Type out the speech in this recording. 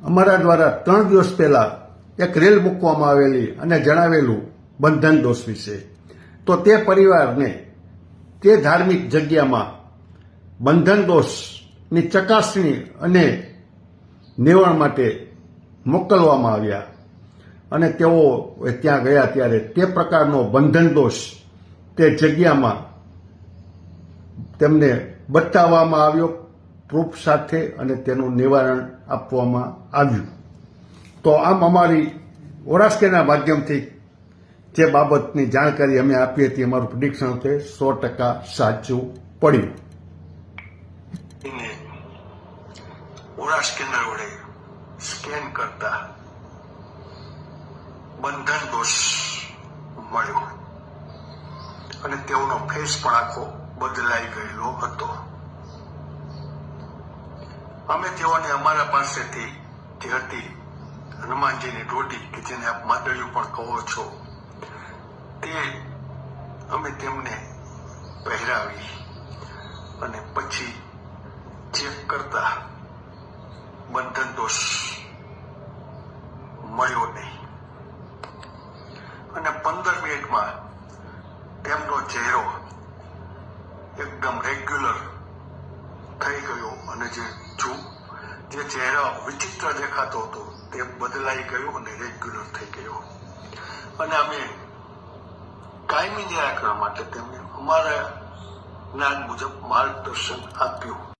અમારા દ્વારા 3 દિવસ પહેલા એક રેલ મૂકવામાં આવેલી અને જણાવેલું બંધન દોષ વિશે, તો તે પરિવારને તે ધાર્મિક જગ્યામાં બંધન દોષની ચકાસણી અને નિવારણ માટે મોકલવામાં આવ્યા અને તેઓ ત્યાં ગયા ત્યારે તે પ્રકારનો બંધન દોષ તે જગ્યામાં તેમને બતાવવામાં આવ્યો પ્રૂફ સાથે અને તેનું નિવારણ આપવામાં આવ્યું. તો આમ અમારી ઓરાસ્કેના માધ્યમથી જે બાબતની જાણકારી અમે આપી હતી, અમારું પ્રિડિક્શન છે 100% સાચું પડ્યું. ઓરા સ્કેનર વડે સ્કેન કરતા બંધન દોષ મળ્યો અને તેઓનો ફેસ પણ આખો બદલાઈ ગયેલો હતો. અમે તેઓને અમારા પાસેથી જે હતી હનુમાનજીની રોટી, કે જેને આપ માદળિયું પણ કહો છો, તે અમે તેમને પહેરાવી અને પછી ચેક કરતા બંધન દોષ મળ્યો નહીં અને 15 મિનિટમાં તેમનો ચહેરો એકદમ રેગ્યુલર થઈ ગયો અને જે ચહેરો વિચિત્ર દેખાતો હતો તે બદલાઈ ગયો અને રેગ્યુલર થઈ ગયો. અને અમે કાયમી નિરાકરણ માટે તેમને અમારા જ્ઞાન મુજબ માર્ગદર્શન આપ્યું.